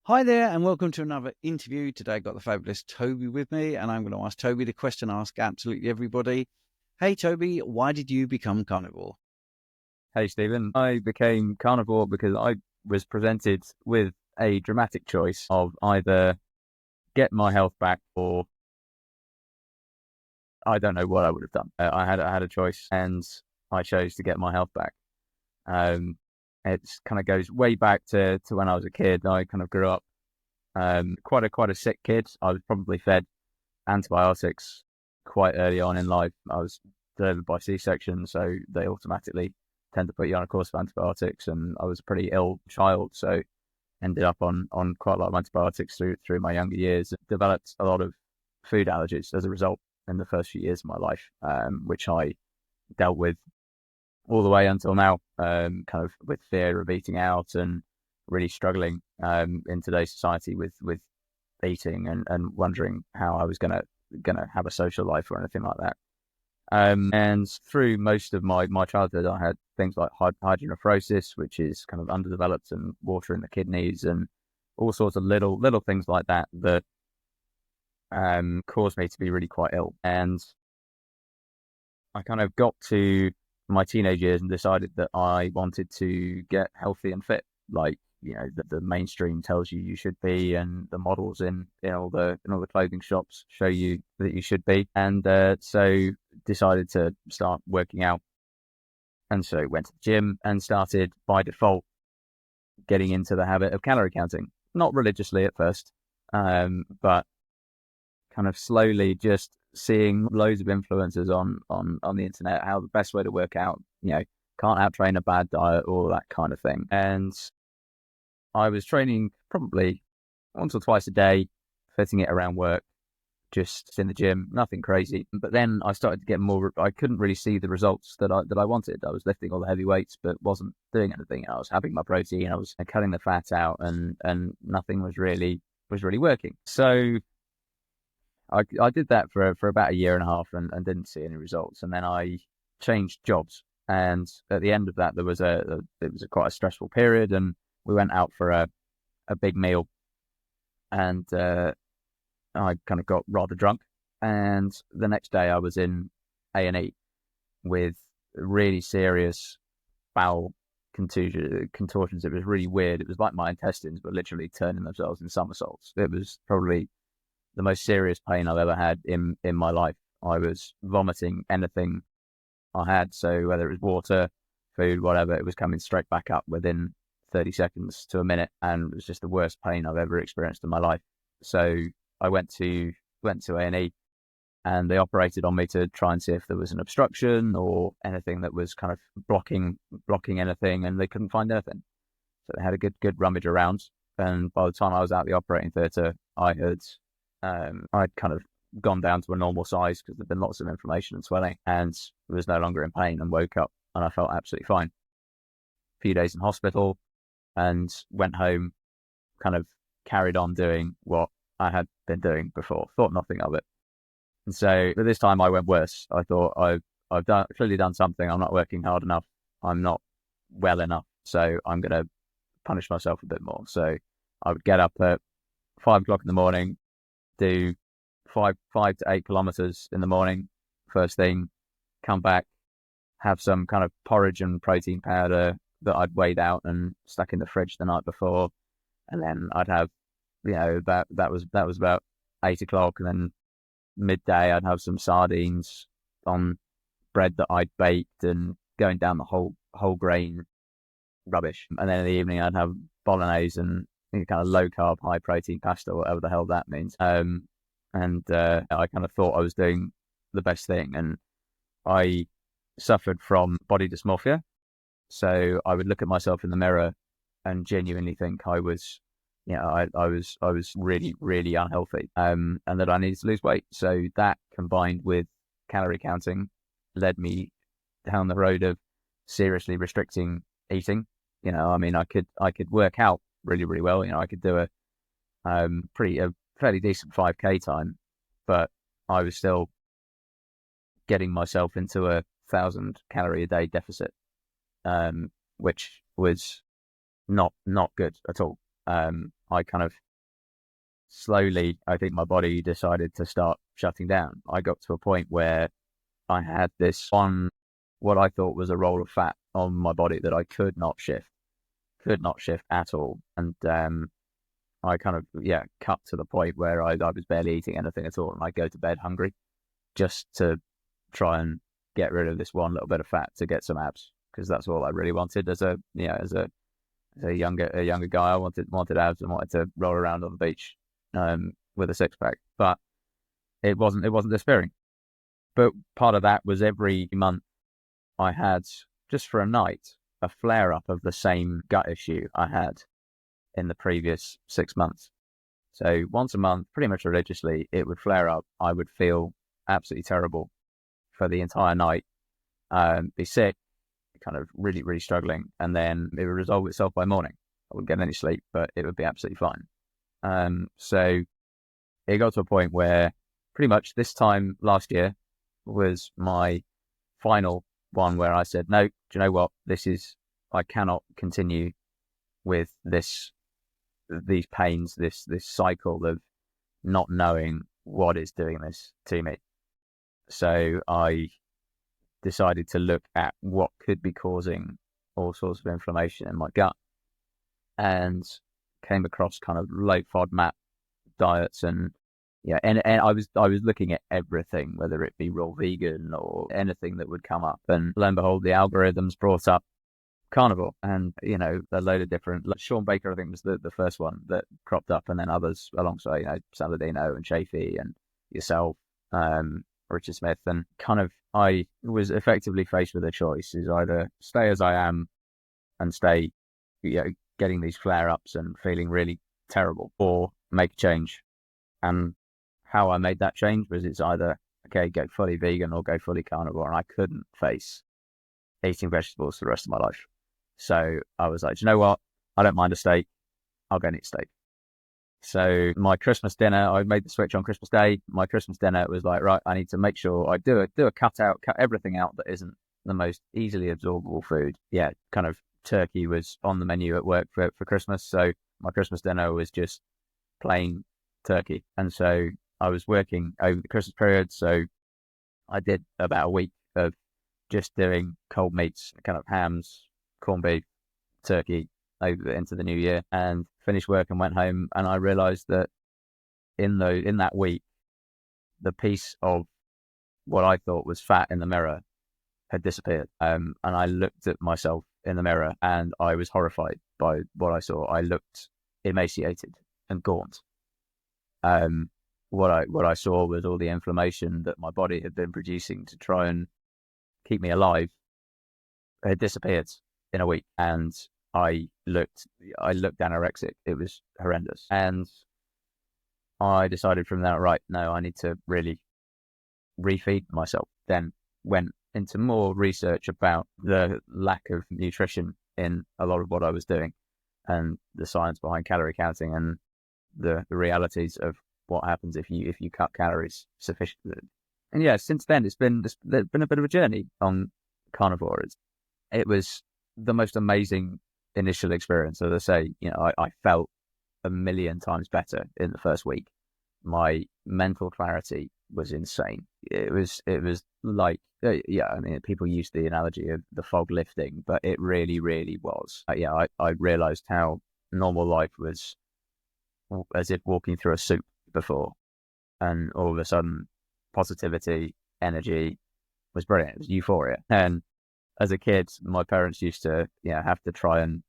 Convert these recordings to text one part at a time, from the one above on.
Hi there, and welcome to another interview. Today I've got the fabulous Toby with me, and I'm going to ask Toby the question I ask absolutely everybody. Hey Toby, why did you become carnivore? Hey Stephen, I became carnivore because I was presented with a dramatic choice of either get my health back or I don't know what I would have done. I had a choice and I chose to get my health back. Um, it kind of goes way back to when I was a kid. I kind of grew up quite a sick kid. I was probably fed antibiotics quite early on in life. I was delivered by C-section, so they automatically tend to put you on a course of antibiotics, and I was a pretty ill child, so ended up on quite a lot of antibiotics through my younger years. Developed a lot of food allergies as a result in the first few years of my life, which I dealt with all the way until now, kind of with fear of eating out and really struggling in today's society with eating and wondering how I was gonna have a social life or anything like that. And through most of my childhood, I had things like hydronephrosis, which is kind of underdeveloped and water in the kidneys, and all sorts of little things like that that caused me to be really quite ill. And I kind of got to my teenage years and decided that I wanted to get healthy and fit, like the mainstream tells you should be, and the models in all the clothing shops show you that you should be. And so decided to start working out, and so went to the gym and started by default getting into the habit of calorie counting. Not religiously at first, but kind of slowly just seeing loads of influencers on the internet, how the best way to work out, can't out-train a bad diet, all that kind of thing. And I was training probably once or twice a day, fitting it around work, just in the gym, nothing crazy. But then I started to get more, I couldn't really see the results that I wanted. I was lifting all the heavy weights, but wasn't doing anything. I was having my protein, I was cutting the fat out, and nothing was really working. So I did that for about a year and a half and didn't see any results. And then I changed jobs. And at the end of that, it was quite a stressful period, and we went out for a big meal, and I kind of got rather drunk. And the next day I was in A&E with really serious bowel contortions. It was really weird. It was like my intestines were literally turning themselves in somersaults. It was probably the most serious pain I've ever had in my life. I was vomiting anything I had. So whether it was water, food, whatever, it was coming straight back up within 30 seconds to a minute. And it was just the worst pain I've ever experienced in my life. So I went to A&E, and they operated on me to try and see if there was an obstruction or anything that was kind of blocking anything, and they couldn't find anything. So they had a good rummage around. And by the time I was out the operating theatre, I'd kind of gone down to a normal size because there'd been lots of inflammation and swelling, and was no longer in pain, and woke up and I felt absolutely fine. A few days in hospital, and went home, kind of carried on doing what I had been doing before, thought nothing of it. And so, but this time I went worse. I thought I've clearly done something. I'm not working hard enough. I'm not well enough. So I'm going to punish myself a bit more. So I would get up at 5 o'clock in the morning, do 5 to 8 kilometers in the morning, first thing, come back, have some kind of porridge and protein powder that I'd weighed out and stuck in the fridge the night before. And then I'd have, that was about 8 o'clock. And then midday, I'd have some sardines on bread that I'd baked, and going down the whole grain rubbish. And then in the evening, I'd have bolognese and kind of low carb, high protein pasta, whatever the hell that means. And I kind of thought I was doing the best thing, and I suffered from body dysmorphia. So I would look at myself in the mirror and genuinely think I was, I was really, really unhealthy, and that I needed to lose weight. So that, combined with calorie counting, led me down the road of seriously restricting eating. I could work out really, really well. I could do a fairly decent 5K time, but I was still getting myself into a 1,000 calorie a day deficit, which was not good at all. I kind of slowly, I think my body decided to start shutting down. I got to a point where I had this one, what I thought was a roll of fat on my body that I could not shift at all. And I kind of, cut to the point where I was barely eating anything at all. And I go to bed hungry just to try and get rid of this one little bit of fat to get some abs, because that's all I really wanted as a younger guy. I wanted abs and wanted to roll around on the beach with a six pack, but it wasn't despairing. But part of that was every month I had, just for a night, a flare up of the same gut issue I had in the previous 6 months. So once a month, pretty much religiously, it would flare up. I would feel absolutely terrible for the entire night, be sick, kind of really, really struggling. And then it would resolve itself by morning. I wouldn't get any sleep, but it would be absolutely fine. So it got to a point where pretty much this time last year was my final one where I said, no, do you know what? I cannot continue with these pains, this cycle of not knowing what is doing this to me. So I decided to look at what could be causing all sorts of inflammation in my gut, and came across kind of low FODMAP diets, and I was looking at everything, whether it be raw vegan or anything that would come up, and lo and behold, the algorithms brought up carnivore, and a load of different, like Sean Baker, I think, was the first one that cropped up, and then others alongside, Saladino and Chafee and yourself, Richard Smith, and kind of I was effectively faced with a choice: is either stay as I am and stay, getting these flare ups and feeling really terrible, or make a change. And how I made that change was, it's either, okay, go fully vegan or go fully carnivore, and I couldn't face eating vegetables for the rest of my life. So I was like, do you know what? I don't mind a steak. I'll go and eat steak. So my Christmas dinner, I made the switch on Christmas Day. My Christmas dinner was like, right, I need to make sure I do a cut everything out that isn't the most easily absorbable food. Yeah, kind of turkey was on the menu at work for Christmas. So my Christmas dinner was just plain turkey. And so I was working over the Christmas period. So I did about a week of just doing cold meats, kind of hams, corned beef, turkey over into the new year, and finished work and went home. And I realized that in that week, the piece of what I thought was fat in the mirror had disappeared. And I looked at myself in the mirror and I was horrified by what I saw. I looked emaciated and gaunt. What I saw was all the inflammation that my body had been producing to try and keep me alive had disappeared in a week, and I looked anorexic. It was horrendous. And I decided from that, right, no, I need to really refeed myself. Then went into more research about the lack of nutrition in a lot of what I was doing, and the science behind calorie counting, and the realities of what happens if you cut calories sufficiently. And yeah, since then there's been a bit of a journey on carnivore. It was the most amazing initial experience. As I say, I felt a million times better in the first week. My mental clarity was insane. It was like, people use the analogy of the fog lifting, but it really, really was. I realized how normal life was as if walking through a soup before, and all of a sudden positivity, energy was brilliant. It was euphoria. And as a kid, my parents used to have to try and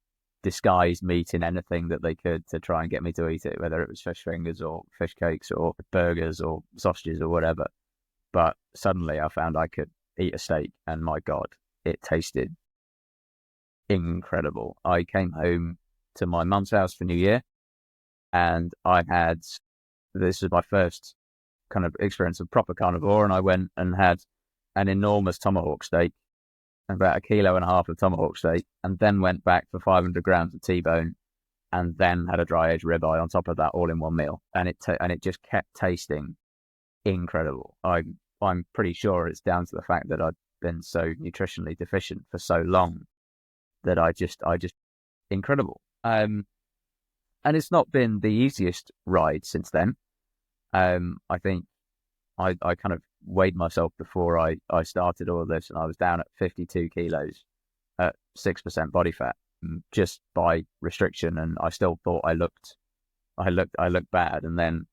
disguise meat in anything that they could to try and get me to eat it, whether it was fish fingers or fish cakes or burgers or sausages or whatever. But suddenly I found I could eat a steak, and my God, it tasted incredible. I came home to my mum's house for New Year, and this was my first kind of experience of proper carnivore, and I went and had an enormous tomahawk steak, about 1.5 kilos of tomahawk steak, and then went back for 500 grams of T-bone, and then had a dry aged ribeye on top of that, all in one meal. And it just kept tasting incredible. I'm pretty sure it's down to the fact that I'd been so nutritionally deficient for so long that I just incredible. And it's not been the easiest ride since then. I think I kind of weighed myself before I started all of this, and I was down at 52 kilos at 6% body fat, just by restriction. And I still thought I looked bad. And then,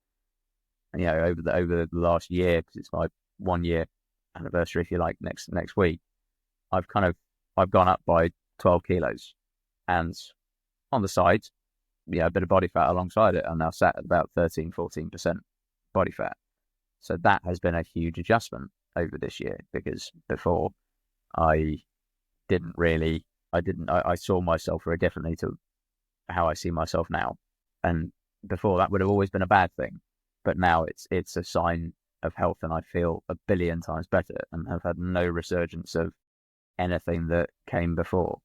over the last year, because it's my 1 year anniversary, if you like, next week, I've gone up by 12 kilos, and on the side, a bit of body fat alongside it. I'm now sat at about 13-14% body fat. So that has been a huge adjustment over this year, because before I saw myself very differently to how I see myself now. And before, that would have always been a bad thing. But now it's a sign of health, and I feel a billion times better and have had no resurgence of anything that came before.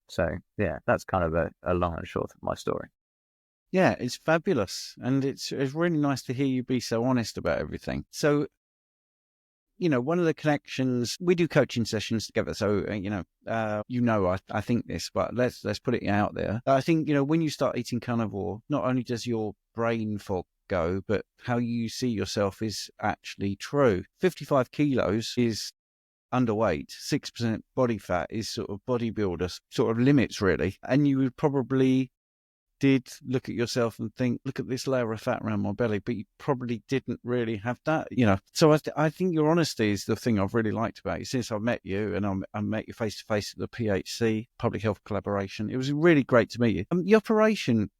So yeah, that's kind of a long and short of my story. Yeah, it's fabulous. And it's really nice to hear you be so honest about everything. So, one of the connections, we do coaching sessions together. So, I think this, but let's put it out there. I think, when you start eating carnivore, not only does your brain fog go, but how you see yourself is actually true. 55 kilos is underweight, 6% body fat is sort of bodybuilder sort of limits, really. And you would probably did look at yourself and think, look at this layer of fat around my belly, but you probably didn't really have that, So I think your honesty is the thing I've really liked about you since I've met you, and I met you face to face at the PHC Public Health Collaboration. It was really great to meet you. The operation,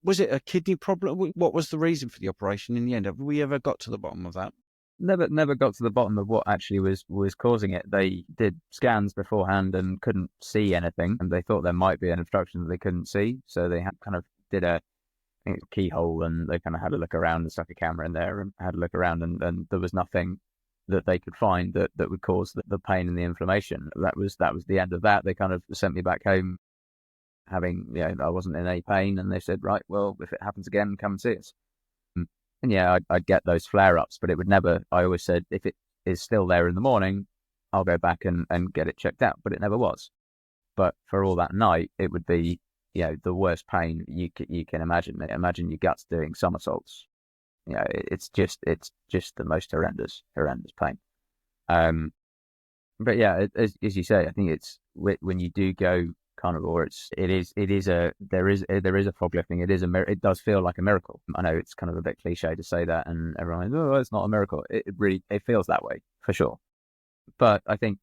was it a kidney problem? What was the reason for the operation in the end? Have we ever got to the bottom of that? Never got to the bottom of what actually was causing it. They did scans beforehand and couldn't see anything, and they thought there might be an obstruction that they couldn't see. So they did a keyhole, and they kind of had a look around and stuck a camera in there and had a look around, and there was nothing that they could find that would cause the pain and the inflammation. That was the end of that. They kind of sent me back home having, I wasn't in any pain, and they said, right, well, if it happens again, come and see us. And yeah, I'd get those flare-ups, but it would never, I always said, if it is still there in the morning, I'll go back and get it checked out, but it never was. But for all that night, it would be, the worst pain you can imagine. Imagine your guts doing somersaults. It's just the most horrendous pain. But yeah, as you say, I think it's when you do go carnivore, there is a fog lifting. It does feel like a miracle. I know it's kind of a bit cliche to say that, and everyone goes, oh, it's not a miracle. It feels that way for sure. But I think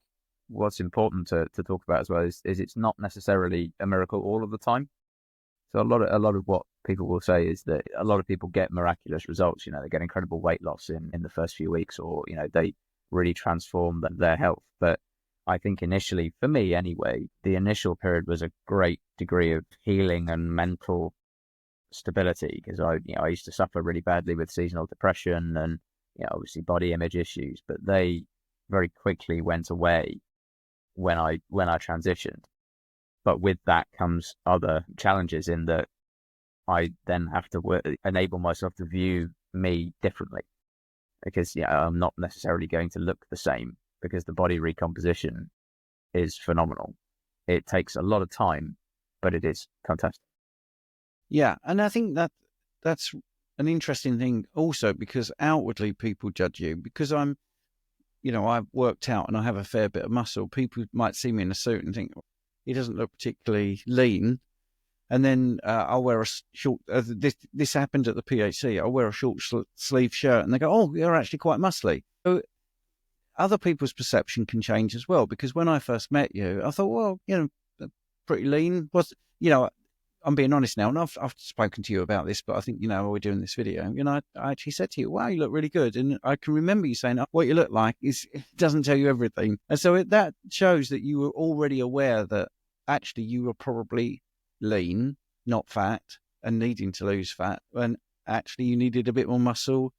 what's important to talk about as well is it's not necessarily a miracle all of the time. So a lot of what people will say is that a lot of people get miraculous results. They get incredible weight loss in the first few weeks, or they really transform their health. But I think initially, for me anyway, the initial period was a great degree of healing and mental stability, because I used to suffer really badly with seasonal depression and obviously body image issues, but they very quickly went away when I transitioned. But with that comes other challenges, in that I then have to enable myself to view me differently, because I'm not necessarily going to look the same, because the body recomposition is phenomenal. It takes a lot of time, but it is fantastic. Yeah, and I think that's an interesting thing also, because outwardly people judge you. Because I've worked out and I have a fair bit of muscle. People might see me in a suit and think, he doesn't look particularly lean. And then I'll wear a short, this happened at the PHC, I'll wear a short sleeve shirt and they go, oh, you're actually quite muscly. So other people's perception can change as well, because when I first met you, I thought, well, pretty lean. I'm being honest now, and I've spoken to you about this, but I think, we're doing this video, I actually said to you, wow, you look really good. And I can remember you saying, what you look like it doesn't tell you everything. And so that shows that you were already aware that actually you were probably lean, not fat, and needing to lose fat. And actually you needed a bit more muscle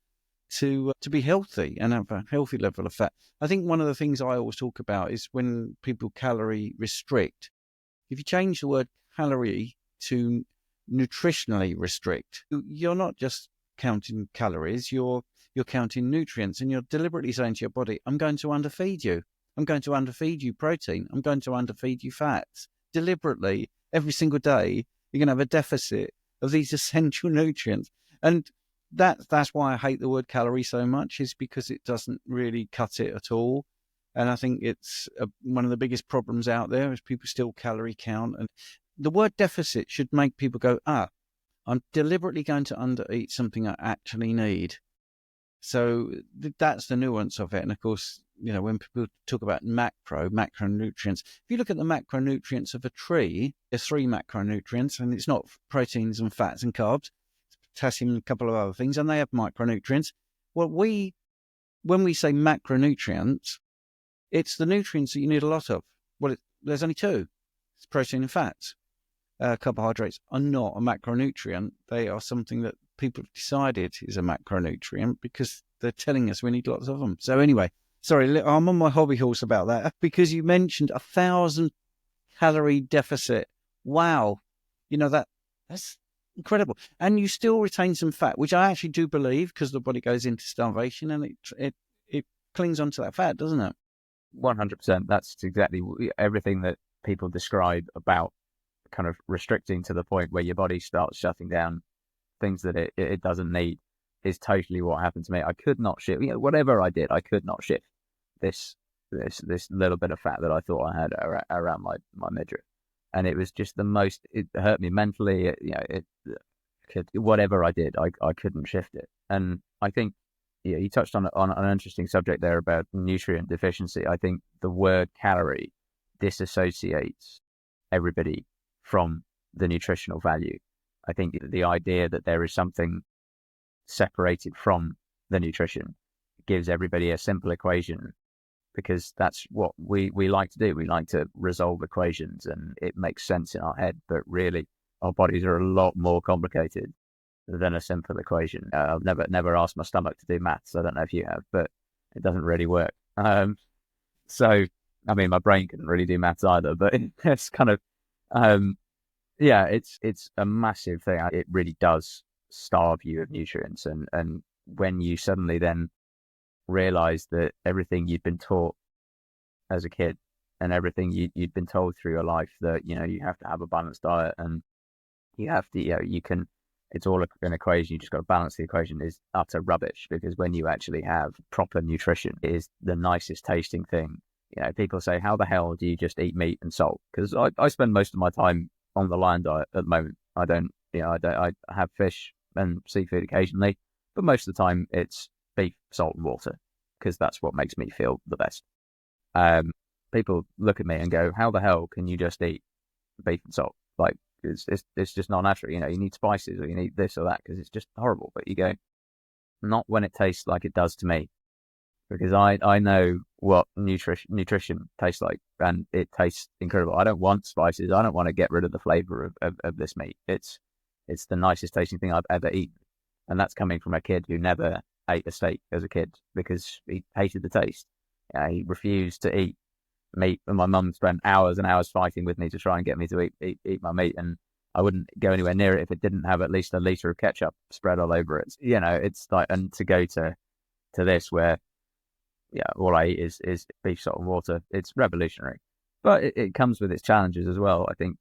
to be healthy and have a healthy level of fat. I think one of the things I always talk about is when people calorie restrict, if you change the word calorie to nutritionally restrict, you're not just counting calories, you're counting nutrients, and you're deliberately saying to your body, I'm going to underfeed you. I'm going to underfeed you protein. I'm going to underfeed you fats deliberately every single day. You're going to have a deficit of these essential nutrients. And that's why I hate the word calorie so much, is because it doesn't really cut it at all. And I think it's one of the biggest problems out there is people still calorie count. And the word deficit should make people go, I'm deliberately going to undereat something I actually need. So that's the nuance of it. And of course, when people talk about macronutrients, if you look at the macronutrients of a tree, there's 3 macronutrients, and it's not proteins and fats and carbs, it's potassium and a couple of other things, and they have micronutrients. Well, when we say macronutrients, it's the nutrients that you need a lot of. Well, there's only 2. It's protein and fats. Carbohydrates are not a macronutrient. They are something that people have decided is a macronutrient because they're telling us we need lots of them. So anyway, sorry, I'm on my hobby horse about that because you mentioned 1,000 calorie deficit. Wow. That's incredible. And you still retain some fat, which I actually do believe, because the body goes into starvation and it clings onto that fat, doesn't it? 100%. That's exactly everything that people describe about kind of restricting to the point where your body starts shutting down things that it doesn't need is totally what happened to me. I could not shift, whatever I did, I could not shift this little bit of fat that I thought I had around my midriff. And it was just it hurt me mentally. Whatever I did, I couldn't shift it. And I think, you touched on an interesting subject there about nutrient deficiency. I think the word calorie disassociates everybody from the nutritional value. I think the idea that there is something separated from the nutrition gives everybody a simple equation, because that's what we like to do. We like to resolve equations and it makes sense in our head, but really our bodies are a lot more complicated than a simple equation. I've never asked my stomach to do maths. I don't know if you have, but it doesn't really work. So, I mean, my brain couldn't really do maths either, but it's kind of, it's a massive thing. It really does starve you of nutrients. And when you suddenly then realize that everything you'd been taught as a kid and everything you'd been told through your life, that, you have to have a balanced diet and you have to, it's all an equation. You just got to balance the equation, is utter rubbish, because when you actually have proper nutrition, it is the nicest tasting thing. People say, how the hell do you just eat meat and salt? Because I spend most of my time on the lion diet at the moment. I have fish and seafood occasionally, but most of the time it's beef, salt and water, because that's what makes me feel the best. People look at me and go, how the hell can you just eat beef and salt? Like, it's just not natural. You need spices, or you need this or that, because it's just horrible. But you go, not when it tastes like it does to me, because I know what nutrition tastes like, and it tastes incredible. I don't want spices. I don't want to get rid of the flavor of this meat. It's the nicest tasting thing I've ever eaten, and that's coming from a kid who never ate a steak as a kid because he hated the taste. He refused to eat meat, and my mum spent hours and hours fighting with me to try and get me to eat my meat, and I wouldn't go anywhere near it if it didn't have at least a liter of ketchup spread all over it. It's like, and to go to this where all I eat is beef, salt and water, it's revolutionary, but it comes with its challenges as well. I think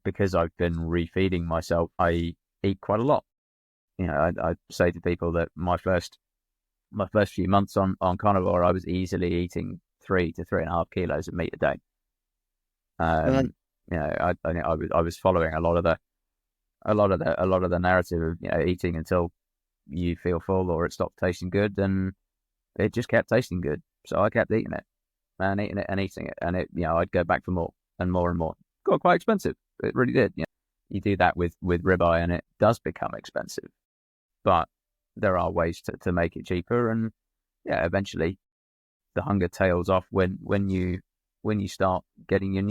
because I've been refeeding myself, I eat quite a lot. I say to people that my first few months on carnivore, I was easily eating 3 to 3.5 kilos of meat a day. I was following a lot of the narrative of eating until you feel full or it stopped tasting good, and it just kept tasting good. So I kept eating it and eating it and eating it, and I'd go back for more and more and more. It got quite expensive. It really did. You do that with ribeye and it does become expensive, but there are ways to make it cheaper, and eventually the hunger tails off when you start getting your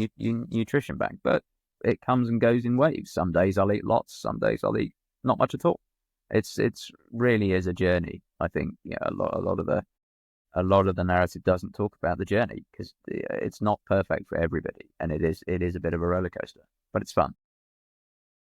nutrition back. But it comes and goes in waves. Some days I'll eat lots, some days I'll eat not much at all. It's really is a journey. I think a lot of the narrative doesn't talk about the journey, because it's not perfect for everybody, and it is a bit of a roller coaster, but it's fun.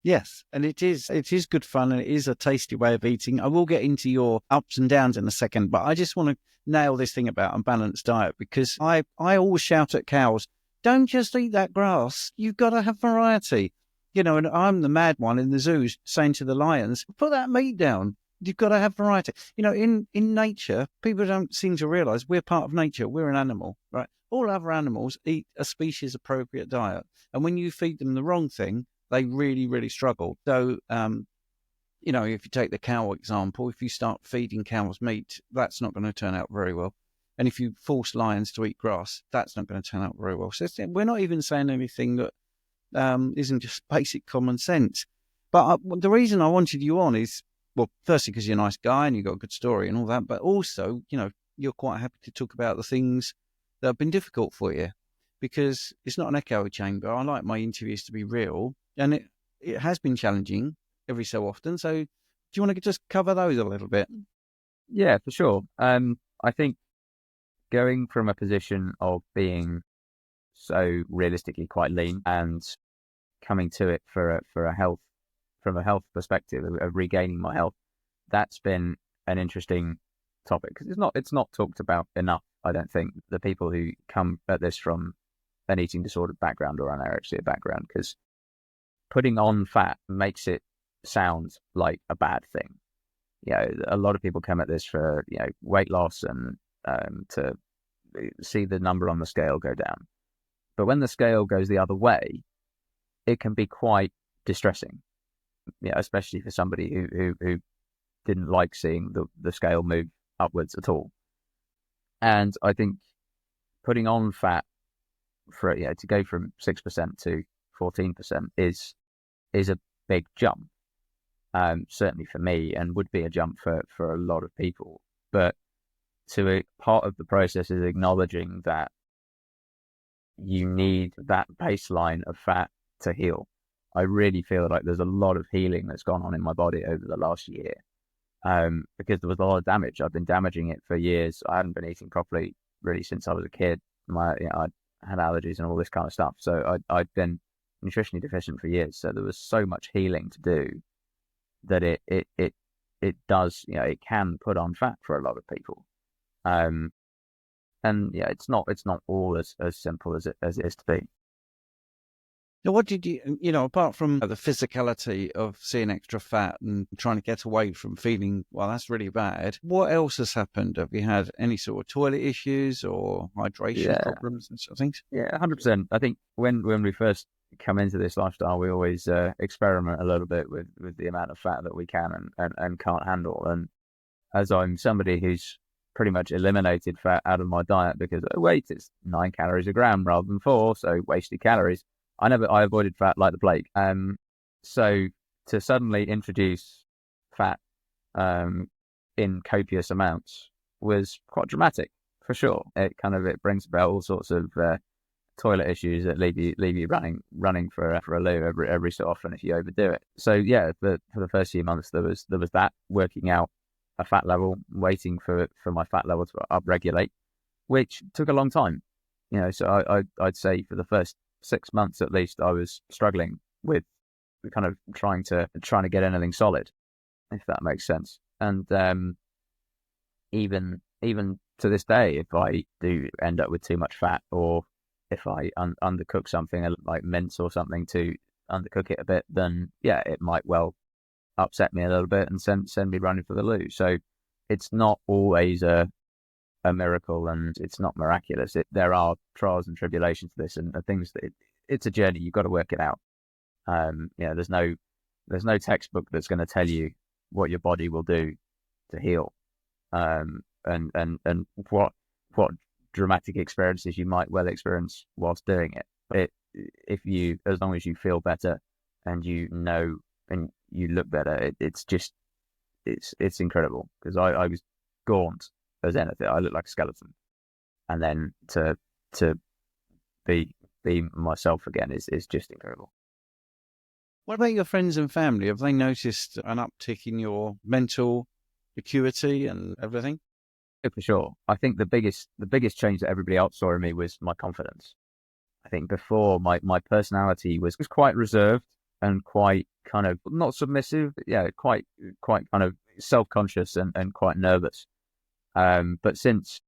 Yes, and it is good fun, and it is a tasty way of eating. I will get into your ups and downs in a second, but I just want to nail this thing about a balanced diet, because I always shout at cows, don't just eat that grass. You've got to have variety. And I'm the mad one in the zoos saying to the lions, put that meat down. You've got to have variety. In nature, people don't seem to realize we're part of nature. We're an animal, right? All other animals eat a species appropriate diet. And when you feed them the wrong thing, they really, really struggle. So, if you take the cow example, if you start feeding cows meat, that's not going to turn out very well. And if you force lions to eat grass, that's not going to turn out very well. So we're not even saying anything that isn't just basic common sense. But the reason I wanted you on is, well, firstly, because you're a nice guy and you've got a good story and all that, but also, you're quite happy to talk about the things that have been difficult for you, because it's not an echo chamber. I like my interviews to be real, and it has been challenging every so often. So do you want to just cover those a little bit? Yeah, for sure. I think going from a position of being so realistically quite lean and coming to it from a health perspective of regaining my health, that's been an interesting topic, because it's not talked about enough. I don't think the people who come at this from an eating disorder background or anorexia background, because putting on fat makes it sound like a bad thing. A lot of people come at this for weight loss and to see the number on the scale go down. But when the scale goes the other way, it can be quite distressing. Especially for somebody who didn't like seeing the scale move upwards at all. And I think putting on fat for to go from 6% to 14% is a big jump. Certainly for me, and would be a jump for a lot of people. But part of the process is acknowledging that you need that baseline of fat to heal. I really feel like there's a lot of healing that's gone on in my body over the last year, because there was a lot of damage. I've been damaging it for years. I hadn't been eating properly really since I was a kid. I had allergies and all this kind of stuff. So I'd been nutritionally deficient for years. So there was so much healing to do that it does, it can put on fat for a lot of people. And it's not all as simple as it is to be. Now, what did you, apart from the physicality of seeing extra fat and trying to get away from feeling, well, that's really bad, what else has happened? Have you had any sort of toilet issues or hydration problems and sort of things? Yeah, 100%. I think when we first come into this lifestyle, we always experiment a little bit with the amount of fat that we can and can't handle. And as I'm somebody who's pretty much eliminated fat out of my diet because, oh, wait, it's 9 calories a gram rather than 4, so wasted calories. I avoided fat like the plague. So to suddenly introduce fat in copious amounts was quite dramatic, for sure. It brings about all sorts of toilet issues that leave you running for a loo every so often if you overdo it. So yeah, for the first few months there was that, working out a fat level, waiting for my fat level to upregulate, which took a long time. So I'd say for the first 6 months at least, I was struggling with kind of trying to get anything solid, if that makes sense. And even to this day, if I do end up with too much fat, or if I undercook something like mince or something to undercook it a bit, then yeah, it might well upset me a little bit and send me running for the loo. So it's not always a miracle, and it's not miraculous. There are trials and tribulations to this, and things that it's a journey. You've got to work it out. There's no textbook that's going to tell you what your body will do to heal, and what dramatic experiences you might well experience whilst doing it. As long as you feel better and and you look better, it's incredible. Because I was gaunt as anything. I looked like a skeleton, and then to be myself again is just incredible. What about your friends and family? Have they noticed an uptick in your mental acuity and everything? Yeah, for sure. I think the biggest change that everybody else saw in me was my confidence. I think before my personality was quite reserved and quite kind of not submissive, but yeah, quite kind of self-conscious and quite nervous. But since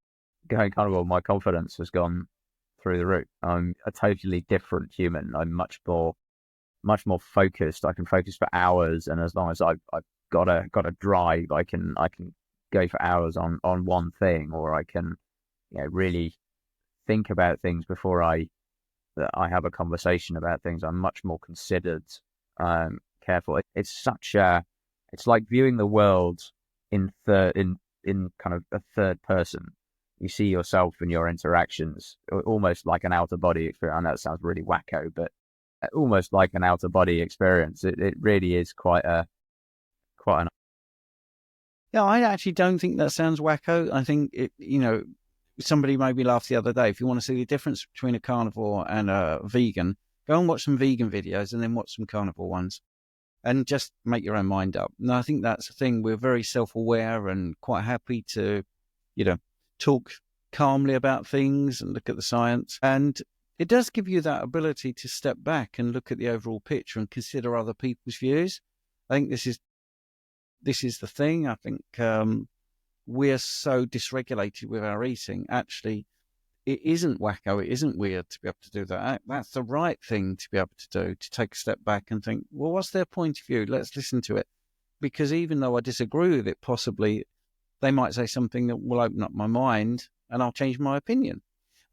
going carnivore, my confidence has gone through the roof. I'm a totally different human. I'm much more much more focused. I can focus for hours, and as long as I've got a drive, I can go for hours on one thing, or I can, you know, really think about things before I have a conversation about things. I'm much more considered, careful. It's like viewing the world in kind of a third person. You see yourself and your interactions almost like an outer body experience. I know it sounds really wacko, but almost like an outer body experience. It really is quite an. Yeah, I actually don't think that sounds wacko. I think somebody made me laugh the other day. If you want to see the difference between a carnivore and a vegan, go and watch some vegan videos and then watch some carnivore ones, and just make your own mind up. And I think that's the thing. We're very self-aware and quite happy to, talk calmly about things and look at the science. And it does give you that ability to step back and look at the overall picture and consider other people's views. I think this is the thing. I think we're so dysregulated with our eating. Actually, it isn't wacko. It isn't weird to be able to do that. That's the right thing to be able to do, to take a step back and think, well, what's their point of view? Let's listen to it. Because even though I disagree with it, possibly they might say something that will open up my mind and I'll change my opinion.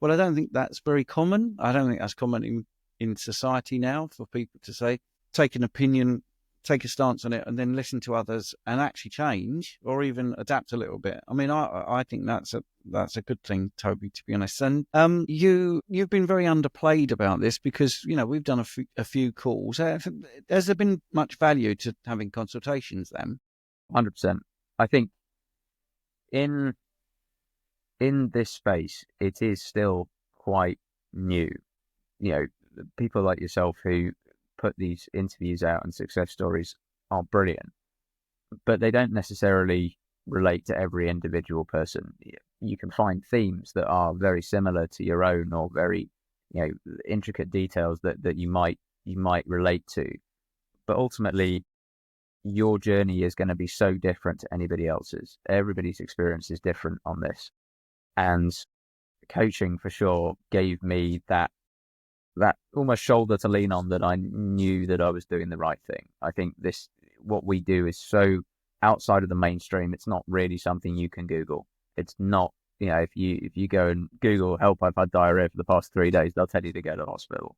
Well, I don't think that's very common. I don't think that's common in society now, for people to say, take an opinion, take a stance on it, and then listen to others and actually change or even adapt a little bit. I mean, I think that's a good thing, Toby, to be honest. And you've been very underplayed about this because, we've done a few calls. Has there been much value to having consultations then? 100%. I think in this space, it is still quite new. People like yourself who put these interviews out and success stories are brilliant, but they don't necessarily relate to every individual person. You can find themes that are very similar to your own, or very, intricate details that you might relate to. But ultimately, your journey is going to be so different to anybody else's. Everybody's experience is different on this. And coaching for sure gave me that almost shoulder to lean on, that I knew that I was doing the right thing. I think what we do is so outside of the mainstream. It's not really something you can Google. It's not, if you go and Google, help, I've had diarrhea for the past 3 days, they'll tell you to go to hospital.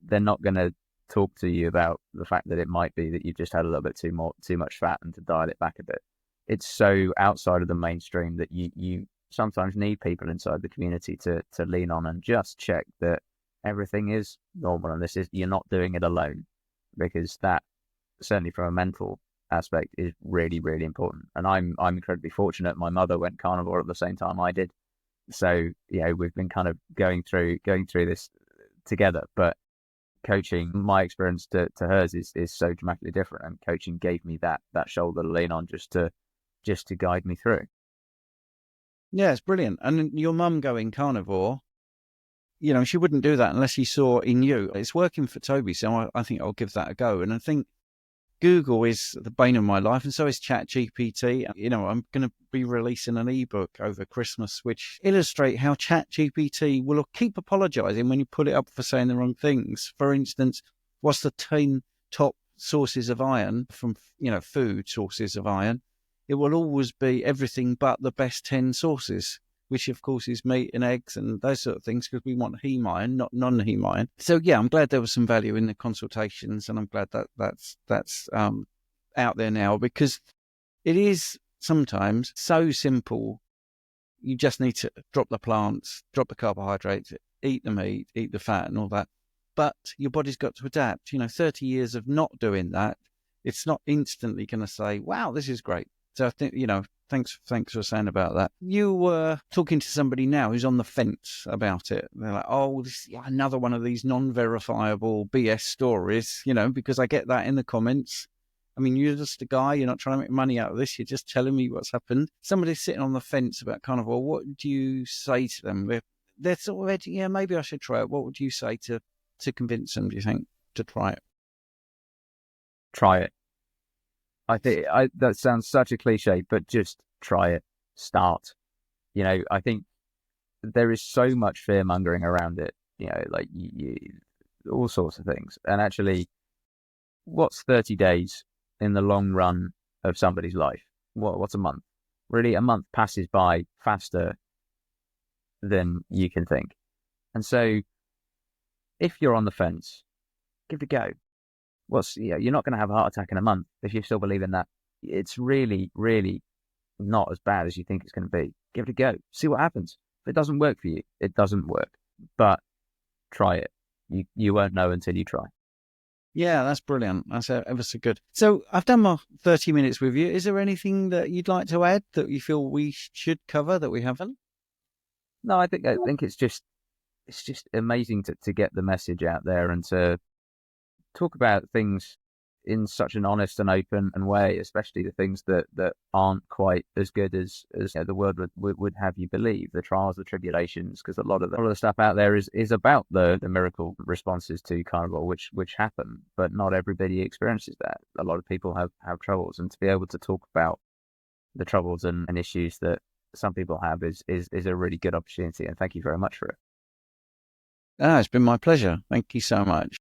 They're not going to talk to you about the fact that it might be that you've just had a little bit too much fat and to dial it back a bit. It's so outside of the mainstream that you sometimes need people inside the community to lean on and just check that everything is normal, and you're not doing it alone, because that, certainly from a mental aspect, is really, really important. And I'm incredibly fortunate. My mother went carnivore at the same time I did, so we've been kind of going through this together. But coaching, my experience to hers is so dramatically different, and coaching gave me that shoulder to lean on just to guide me through. Yeah, it's brilliant. And your mum going carnivore, she wouldn't do that unless she saw in you. It's working for Toby, so I think I'll give that a go. And I think Google is the bane of my life, and so is ChatGPT. I'm going to be releasing an ebook over Christmas which illustrate how ChatGPT will keep apologizing when you put it up for saying the wrong things. For instance, what's the 10 top sources of iron from, food sources of iron? It will always be everything but the best 10 sources, which of course is meat and eggs and those sort of things, because we want heme iron, not non-heme iron. So yeah, I'm glad there was some value in the consultations, and I'm glad that that's out there now, because it is sometimes so simple. You just need to drop the plants, drop the carbohydrates, eat the meat, eat the fat and all that. But your body's got to adapt. 30 years of not doing that, it's not instantly going to say, wow, this is great. So I think, thanks for saying about that. You were talking to somebody now who's on the fence about it. They're like, oh, this is another one of these non-verifiable BS stories, because I get that in the comments. I mean, you're just a guy. You're not trying to make money out of this. You're just telling me what's happened. Somebody's sitting on the fence about carnivore. What do you say to them? They're sort of, yeah, maybe I should try it. What would you say to convince them, do you think, to try it? Try it. I think that sounds such a cliche, but just try it. Start. I think there is so much fear mongering around it. Like all sorts of things. And actually, what's 30 days in the long run of somebody's life? What's a month? Really, a month passes by faster than you can think. And so if you're on the fence, give it a go. You're not going to have a heart attack in a month if you still believe in that. It's really, really not as bad as you think it's going to be. Give it a go. See what happens. If it doesn't work for you, it doesn't work. But try it. You won't know until you try. Yeah, that's brilliant. That's ever so good. So I've done my 30 minutes with you. Is there anything that you'd like to add that you feel we should cover that we haven't? No, I think it's just amazing to get the message out there and to talk about things in such an honest and open way, especially the things that aren't quite as good as the world would have you believe, the trials, the tribulations, because a lot of the stuff out there is about the miracle responses to carnivore, which happen, but not everybody experiences that. A lot of people have troubles, and to be able to talk about the troubles and issues that some people have is a really good opportunity, and thank you very much for it. It's been my pleasure. Thank you so much.